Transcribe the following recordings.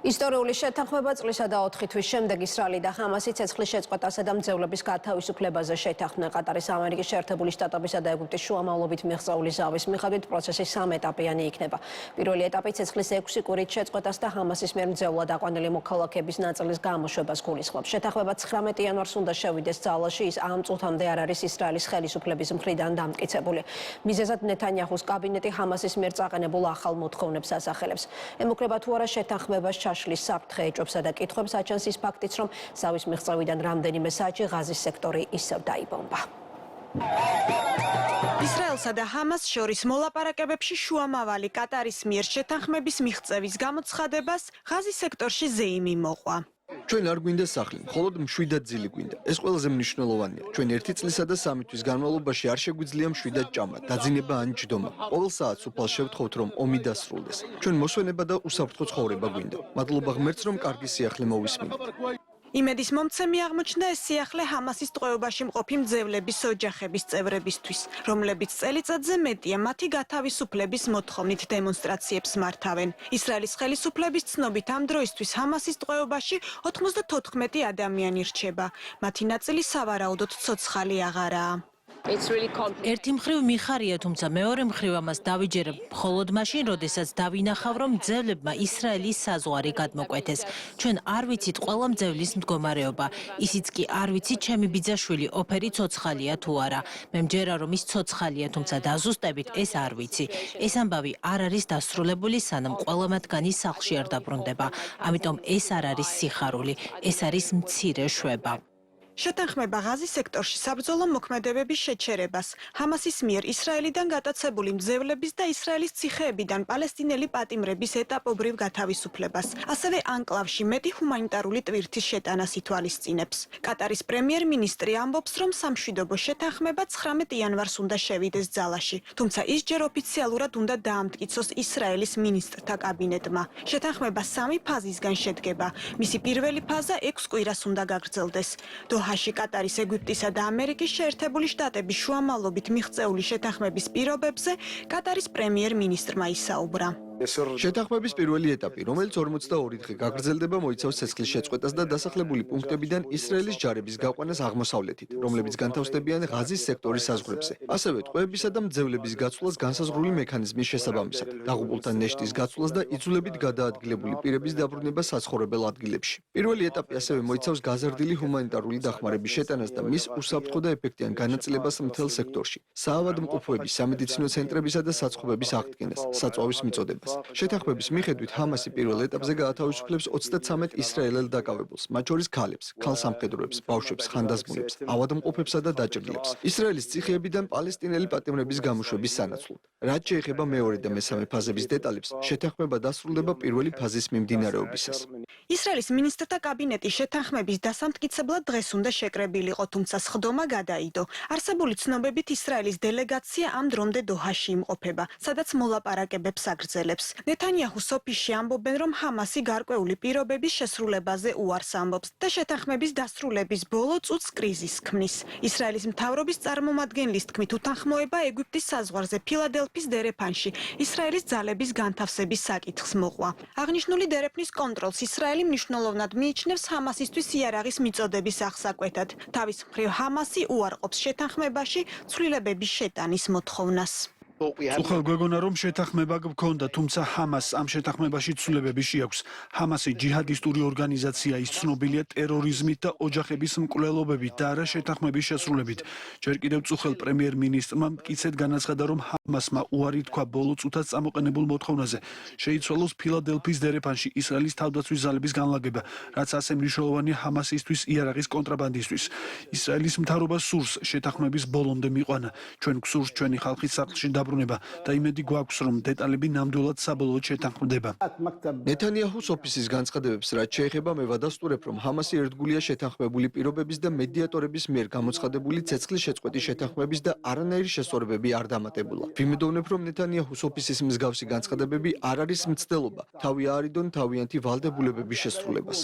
ისტორიული შეთანხმება წლისა და 4 თვის შემდეგ ისრაელი და ჰამასი ცეცხლის შეწყვეტასა და მძევლების გათავისუფლებაზე შეთანხმდნენ. ყატარის, ამერიკის შეერთებული შტატებისა და ეგვიპტის შუამავლობით მიღწეული ზავის მიხედვით პროცესი 3 ეტაპიანი იქნება. პირველი ეტაპი ცეცხლის 6 კვირით შეწყვეტას და ჰამასის მიერ მძევლად აყვანილი მოქალაქეების ნაწილის გამოშვებას გულისხმობს. შეთანხმება 19 იანვარს უნდა შევიდეს ძალაში, ის ამ წუთამდე არ არის ისრაელის ხელისუფლების მხრიდან დამტკიცებული. მიზეზად ნეთანიაჰუს კაბინეტი ჰამასის მიერ წაყენებულ ახალ მოთხოვნებს ასახელებს. ემუქრება თუ არა შეთანხმებას შაშლის საფრთხე ეჭვებსა და კითხვებს აჩენს ის ფაქტიც, რომ ზავის მიღწევიდან რამდენიმე საათში ღაზის სექტორი ისევ დაიბომბა. ისრაელსა და ჰამას შორის მოლაპარაკებებში შუამავალი კატარის მიერ შეთანხმების მიღწევის გამოცხადებას ღაზის სექტორში ზეიმი მოყვა. ჩვენ არ გვინდა სახლი, მხოლოდ მშვიდად ძილი გვინდა. ეს ყველაზე მნიშვნელოვანია. ჩვენ 1 წლისა და 3 თვის განმავლობაში არ შეგვიძლია მშვიდად ჭამა, დაძინება ან ჯდომა. ყოველ საათს უფალ შევთხოვთ, რომ ომი დასრულდეს. ჩვენ მოსვენება და უსაფრთხო ცხოვრება გვინდა. მადლობა ღმერთს, რომ კარგი სიახლე მოვისმინეთ. იმედის მომცემი აღმოჩნდა ეს სიახლე ჰამასის ტყვეობაში მყოფი მძევლების ოჯახების წევრებისთვის, რომლებიც წელიწადზე მეტია მათი გათავისუფლების მოთხოვნით დემონსტრაციებს მართავენ. ისრაელის ხელისუფლების ცნობით ამ დროისთვის ჰამასის ტყვეობაში 94 ადამიანი რჩება. მათი ნაწილი სავარაუდოდ ცოცხალი აღარაა. ერთი მხრივ მიხარია, თუმცა მეორე მხრივ ამას დავიჯერებ მხოლოდ მაშინ, როდესაც დავინახავ, რომ მძევლებმა ისრაელის საზღვარი გადმოკვეთეს. ჩვენ არ ვიცით ყველა მძევლის მდგომარეობა. ისიც კი არ ვიცით ჩემი ბიძაშვილი ოფერი ცოცხალია თუ არა. მე მჯერა, რომ ის ცოცხალია, თუმცა დაზუსტებით ეს არ ვიცი. ეს ამბავი არ არის დასრულებული, სანამ ყველა მათგანი სახლში არ დაბრუნდება. ამიტომ ეს არ არის სიხარული, ეს არის მცირე შვება. შეთანხმება ღაზის სექტორში საბრძოლო მოქმედებების შეჩერებას, ჰამასის მიერ ისრაელიდან გატაცებული მძევლების და ისრაელის ციხეებიდან პალესტინელი პატიმრების ეტაპობრივ გათავისუფლებას, ასევე ანკლავში მეტი ჰუმანიტარული ტვირთის შეტანას ითვალისწინებს. კატარის პრემიერ-მინისტრი ამბობს, რომ სამშვიდობო შეთანხმება 19 იანვარს უნდა შევიდეს ძალაში, თუმცა ის ჯერ ოფიციალურად უნდა დაამტკიცოს ისრაელის მინისტრთა კაბინეტმა. შეთანხმება 3 ფაზისგან შედგება. მისი პირველი ფაზა 6 კვირას უნდა გაგრძელდეს. დოჰაში კატარის, ეგვიპტისა და ამერიკის შეერთებული შტატების შუამავლობით მიღწეული შეთანხმების პირობებზე კატარის პრემიერ-მინისტრმა ისაუბრა. შეთანხმების პირველი ეტაპი, რომელიც 42 დღე გაგრძელდება, მოიცავს ცეცხლის შეწყვეტას და დასახლებული პუნქტებიდან ისრაელის ჯარების გაყვანას აღმოსავლეთით, რომლებიც განთავსდებიან ღაზის სექტორის საზღვრებზე. ასევე ტყვეებისა და მძევლების გაცვლას განსაზღვრული მექანიზმის შესაბამისად, დაღუპულთა ნეშტის გაცვლას და იძულებით გადაადგილებული პირების დაბრუნება საცხოვრებელ ადგილებში. პირველი ეტაპი ასევე მოიცავს გაზრდილი ჰუმანიტარული დახმარების შეტანას და მის უსაფრთხო და ეფექტიან განაწილებას მთელ სექტორში, საავადმყოფოების, სამედიცინო ცენტრებისა და საწყობების აღდგენას, საწვავის მიწოდებას. შეთანხმების მიხედვით ჰამასი პირველ ეტაპზე გაათავისუფლებს 33 ისრაელელ დაკავებულს, მათ შორის ქალებს, ქალსამხედროებს, ბავშვებს, ხანდაზმულებს, ავადმყოფებსა და დაჭრილებს. ისრაელის ციხეებიდან პალესტინელი პატიმრების გამოშვების სანაცვლოდ. რაც შეეხება მეორე და მესამე ფაზების დეტალებს, შეთანხმება დასრულდება პირველი ფაზის მიმდინარეობისას. ისრაელის მინისტრთა კაბინეტი შეთანხმების დასამტკიცებლად დღეს უნდა შეკრებილიყო, თუმცა სხდომა გადაიდო. არსებული ცნობებით ისრაელის დელეგაცია ამ დრომდე დოჰაში იმყოფება, სადაც მოლაპარაკებებს აგრძელებს. ნეთანიაჰუს ოფისში ამბობენ, რომ ჰამასი გარკვეული პირობების შესრულებაზე უარს ამბობს და შეთანხმების დასრულების ბოლო წუთს კრიზისს ქმნის. ისრაელის მთავრობის წარმომადგენლის თქმით, უთანხმოება ეგვიპტის საზღვარზე ფილადელფიის დერეფანში ისრაელის ძალების განთავსების საკითხს მოყვა. აღნიშნული დერეფნის კონტროლს ისრაელი მნიშვნელოვნად მიიჩნევს ჰამასისთვის იარაღის მიწოდების აღსაკვეთად. თავის მხრივ ჰამასი უარყოფს შეთანხმებაში ცვლილებების შეტანის მოთხოვნას. უხელ გვეგონა რომ შეთანხმება გქონდა, თუმცა ჰამასს ამ შეთანხმებაში ცვლილებები შეაქვს. ჰამასი ჯიჰადისტური ორგანიზაცია, ის ცნობილია ტერორიზმით და ოჯახების მკვლელობებით და არა შეთანხმების შესრულებით. ჯერ კიდევ წუხელ პრემიერ-მინისტრმა მტკიცედ განაცხადა, რომ ჰამასმა უარი თქვა ბოლო წუთას წამოყენებულ მოთხოვნაზე. შეიცვალოს ფილადელფიის დერეფანში ისრაელის თავდაცვის ძალების განლაგება, რაც ასე მნიშვნელოვანია ჰამასისთვის იარაღის კონტრაბანდისთვის. ისრაელის მთავრობა სურს შეთანხმების ბოლომდე მიყვანა. ჩვენ გსურს ჩვენი ხალხის სახლში და იმედი გვაქვს, რომ დეტალები ნამდვილად საბოლოოდ შეთანხმდება. ნეთანიაჰუს ოფისის განცხადებებს რაც შეეხება, მე ვადასტურებ, რომ ჰამასი ერთგულია შეთანხმებული პირობების და მედიატორების მიერ გამოცხადებული ცეცხლის შეწყვეტის შეთანხმების და არანაირი შესწორებები არ დამატებულა. ვიმედოვნებ, რომ ნეთანიაჰუს ოფისის მსგავსი განცხადებები არ არის მცდელობა, თავი აარიდონ თავიანთი ვალდებულებების შესრულებას.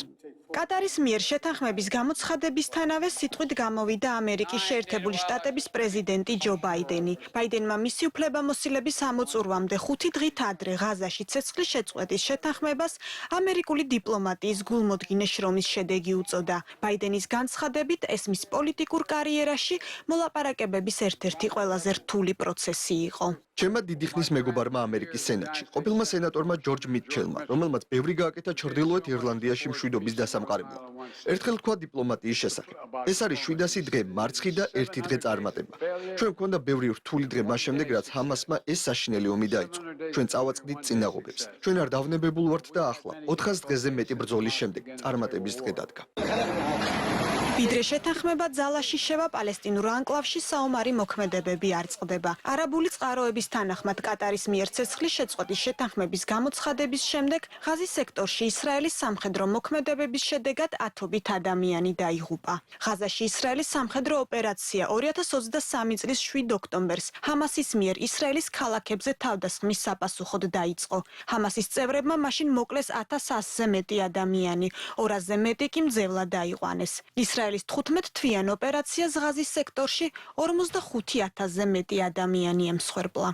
კატარის მიერ შეთანხმების გამოცხადებისთანავე სიტყვით გამოვიდა ამერიკის შეერთებული შტატების პრეზიდენტი ჯო ბაიდენი. ბაიდენმა მისი უფლებამოსილების ამოწურვამდე 5 დღით ადრე ღაზაში ცეცხლის შეწყვეტის შეთანხმებას ამერიკული დიპლომატიის გულმოდგინე შრომის შედეგი უწოდა. ბაიდენის განცხადებით ეს მის პოლიტიკურ კარიერაში მოლაპარაკებების ერთ-ერთი ყველაზე რთული პროცესი იყო. ჩემმა დიდი ხნის მეგობარმა ამერიკის სენატში, ყოფილმა სენატორმა ჯორჯ მიტჩელმა, რომელმაც ბევრი გააკეთა ჩრდილოეთ ირლანდიაში მშვიდობის დასამყარებლად. ერთხელ თქვა დიპლომატიის შესახებ. ეს არის 700 დღე მარცხი და 1 დღე წარმატება. ჩვენ გვქონდა ბევრი რთული დღე მას შემდეგ, რაც ჰამასმა ეს საშინელი ომი დაიწყო. ჩვენ წავაწყდით წინაღობებს. ჩვენ არ დავნებებულ ვართ და ახლა 400 დღეზე მეტი ბრძოლის შემდეგ წარმატების დღე დადგა. ვიდრე შეთანხმება ძალაში შევა პალესტინურ ანკლავში საომარი მოქმედებები არ წყდება. არაბული წყაროების თანახმად კატარის მიერ ცეცხლის შეწყვეტის შეთანხმების გამოცხადების შემდეგ ღაზის სექტორში ისრაელის სამხედრო მოქმედებების შედეგად ათობით ადამიანი დაიღუპა. ღაზაში ისრაელის სამხედრო ოპერაცია 2023 წლის 7 ოქტომბერს ჰამასის მიერ ისრაელის ქალაქებზე თავდასხმის საპასუხოდ დაიწყო. ჰამასის წევრებმა მაშინ მოკლეს 1100-ზე მეტი ადამიანი, 200-ზე მეტი კი მძევლად დაიყვანეს. ისრაელის 15 თვიან ოპერაციას ღაზის სექტორში 45,000-ზე მეტი ადამიანი ემსხვერპლა.